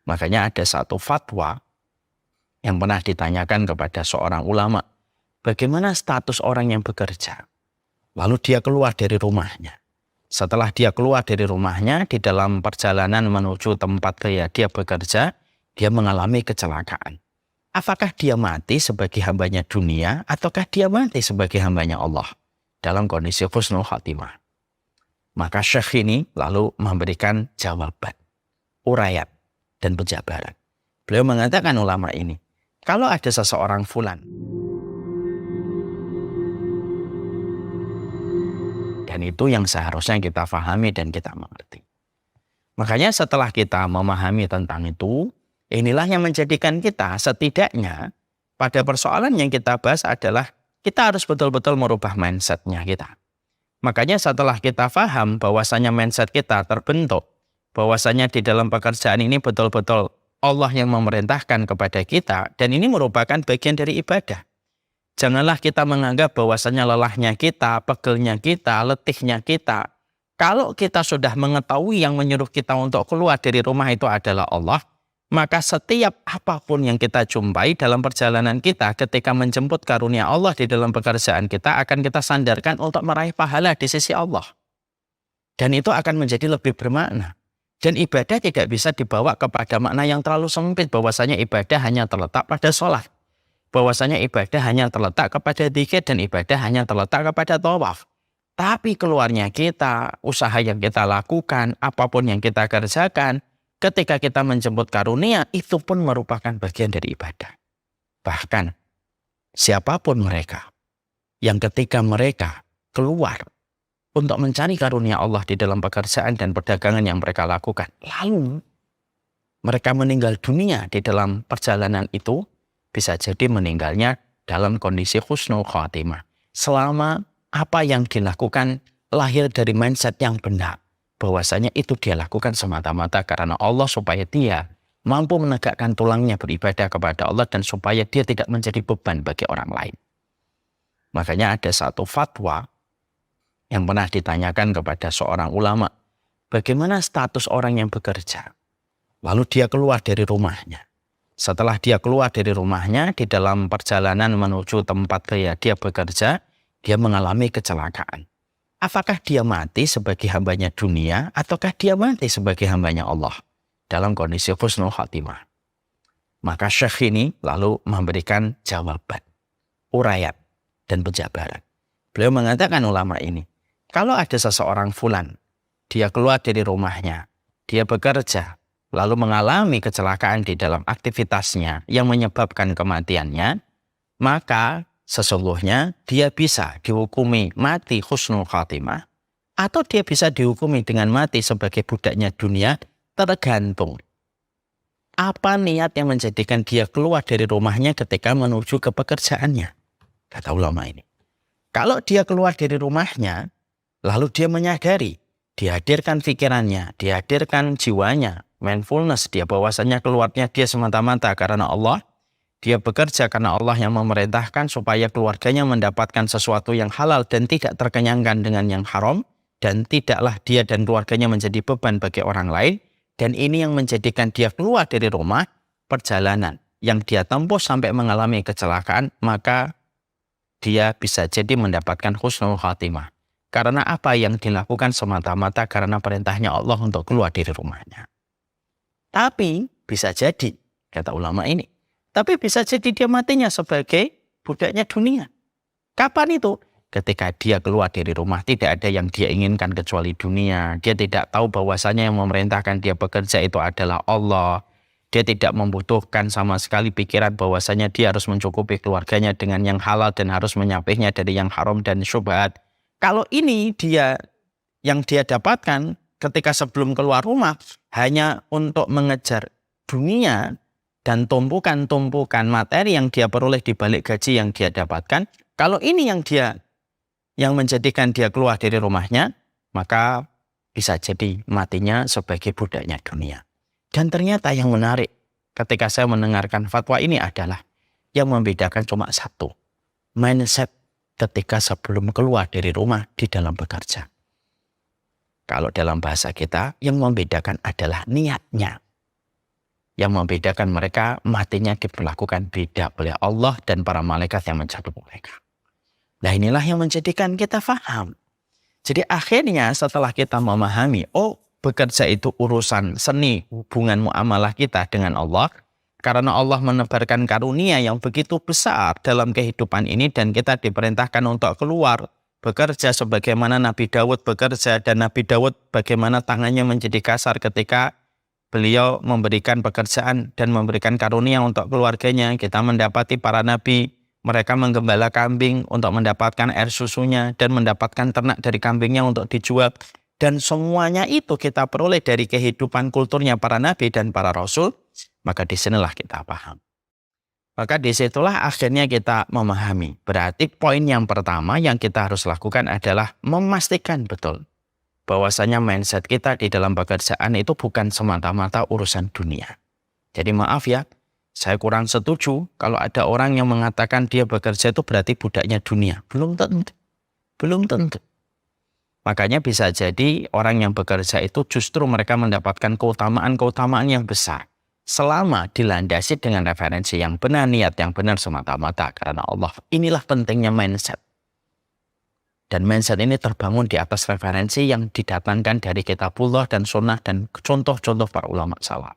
Makanya ada satu fatwa yang pernah ditanyakan kepada seorang ulama, bagaimana status orang yang bekerja? Lalu dia keluar dari rumahnya. Setelah dia keluar dari rumahnya, di dalam perjalanan menuju tempat dia bekerja, dia mengalami kecelakaan. Apakah dia mati sebagai hambanya dunia, ataukah dia mati sebagai hambanya Allah? Dalam kondisi husnul khatimah. Maka Syekh ini lalu memberikan jawaban, urayat, dan penjabaran. Beliau mengatakan ulama ini, kalau ada seseorang fulan, dan itu yang seharusnya kita pahami dan kita mengerti. Makanya setelah kita memahami tentang itu, inilah yang menjadikan kita setidaknya pada persoalan yang kita bahas adalah kita harus betul-betul merubah mindsetnya kita. Makanya setelah kita paham bahwasanya mindset kita terbentuk, bahwasanya di dalam pekerjaan ini betul-betul Allah yang memerintahkan kepada kita, dan ini merupakan bagian dari ibadah. Janganlah kita menganggap bahwasanya lelahnya kita, pegelnya kita, letihnya kita. Kalau kita sudah mengetahui yang menyuruh kita untuk keluar dari rumah itu adalah Allah, maka setiap apapun yang kita jumpai dalam perjalanan kita ketika menjemput karunia Allah di dalam pekerjaan kita akan kita sandarkan untuk meraih pahala di sisi Allah. Dan itu akan menjadi lebih bermakna. Dan ibadah tidak bisa dibawa kepada makna yang terlalu sempit bahwasanya ibadah hanya terletak pada sholat. Bahwasanya ibadah hanya terletak kepada dzikir dan ibadah hanya terletak kepada tawaf. Tapi keluarnya kita, usaha yang kita lakukan, apapun yang kita kerjakan, ketika kita menjemput karunia, itu pun merupakan bagian dari ibadah. Bahkan, siapapun mereka, yang ketika mereka keluar untuk mencari karunia Allah di dalam pekerjaan dan perdagangan yang mereka lakukan, lalu mereka meninggal dunia di dalam perjalanan itu, bisa jadi meninggalnya dalam kondisi husnul khatimah. Selama apa yang dilakukan lahir dari mindset yang benar. Bahwasanya itu dia lakukan semata-mata karena Allah supaya dia mampu menegakkan tulangnya beribadah kepada Allah dan supaya dia tidak menjadi beban bagi orang lain. Makanya ada satu fatwa yang pernah ditanyakan kepada seorang ulama. Bagaimana status orang yang bekerja? Lalu dia keluar dari rumahnya. Setelah dia keluar dari rumahnya, di dalam perjalanan menuju tempat dia bekerja, dia mengalami kecelakaan. Apakah dia mati sebagai hambanya dunia, ataukah dia mati sebagai hambanya Allah? Dalam kondisi husnul khatimah. Maka Syekh ini lalu memberikan jawaban, urayat, dan penjabaran. Beliau mengatakan ulama ini, kalau ada seseorang fulan, dia keluar dari rumahnya, dia bekerja, lalu mengalami kecelakaan di dalam aktivitasnya yang menyebabkan kematiannya, maka sesungguhnya dia bisa dihukumi mati husnul khatimah, atau dia bisa dihukumi dengan mati sebagai budaknya dunia, tergantung apa niat yang menjadikan dia keluar dari rumahnya ketika menuju ke pekerjaannya. Kata ulama ini, kalau dia keluar dari rumahnya, lalu dia menyadari, dihadirkan pikirannya, dihadirkan jiwanya, mindfulness dia bahwasanya keluarnya dia semata-mata karena Allah, dia bekerja karena Allah yang memerintahkan supaya keluarganya mendapatkan sesuatu yang halal dan tidak terkenyangkan dengan yang haram, dan tidaklah dia dan keluarganya menjadi beban bagi orang lain, dan ini yang menjadikan dia keluar dari rumah, perjalanan yang dia tempuh sampai mengalami kecelakaan, maka dia bisa jadi mendapatkan husnul khatimah. Karena apa yang dilakukan semata-mata karena perintahnya Allah untuk keluar dari rumahnya. Tapi bisa jadi, kata ulama ini, tapi bisa jadi dia matinya sebagai budaknya dunia. Kapan itu? Ketika dia keluar dari rumah, tidak ada yang dia inginkan kecuali dunia. Dia tidak tahu bahwasanya yang memerintahkan dia bekerja itu adalah Allah. Dia tidak membutuhkan sama sekali pikiran bahwasanya dia harus mencukupi keluarganya dengan yang halal dan harus menyapihnya dari yang haram dan syubhat. Kalau ini yang dia dapatkan ketika sebelum keluar rumah hanya untuk mengejar dunia dan tumpukan-tumpukan materi yang dia peroleh di balik gaji yang dia dapatkan, kalau ini yang menjadikan dia keluar dari rumahnya, maka bisa jadi matinya sebagai budaknya dunia. Dan ternyata yang menarik ketika saya mendengarkan fatwa ini adalah yang membedakan cuma satu, mindset ketika sebelum keluar dari rumah di dalam bekerja. Kalau dalam bahasa kita, yang membedakan adalah niatnya. yang membedakan mereka matinya diperlakukan beda oleh Allah dan para malaikat yang mencatat mereka. Nah inilah yang menjadikan kita faham. Jadi akhirnya setelah kita memahami, oh bekerja itu urusan seni hubungan muamalah kita dengan Allah, karena Allah menebarkan karunia yang begitu besar dalam kehidupan ini dan kita diperintahkan untuk keluar bekerja sebagaimana Nabi Daud bekerja, dan Nabi Daud bagaimana tangannya menjadi kasar ketika beliau memberikan pekerjaan dan memberikan karunia untuk keluarganya. Kita mendapati para nabi, mereka menggembala kambing untuk mendapatkan air susunya dan mendapatkan ternak dari kambingnya untuk dijual. Dan semuanya itu kita peroleh dari kehidupan kulturnya para nabi dan para rasul, maka disinilah kita paham. Maka disitulah akhirnya kita memahami. Berarti poin yang pertama yang kita harus lakukan adalah memastikan betul bahwasanya mindset kita di dalam pekerjaan itu bukan semata-mata urusan dunia. Jadi maaf ya, saya kurang setuju kalau ada orang yang mengatakan dia bekerja itu berarti budaknya dunia. Belum tentu. Belum tentu. Makanya bisa jadi orang yang bekerja itu justru mereka mendapatkan keutamaan-keutamaan yang besar selama dilandasi dengan referensi yang benar, niat yang benar semata-mata karena Allah. Inilah pentingnya mindset. Dan mindset ini terbangun di atas referensi yang didatangkan dari kitabullah dan sunnah dan contoh-contoh para ulama salaf.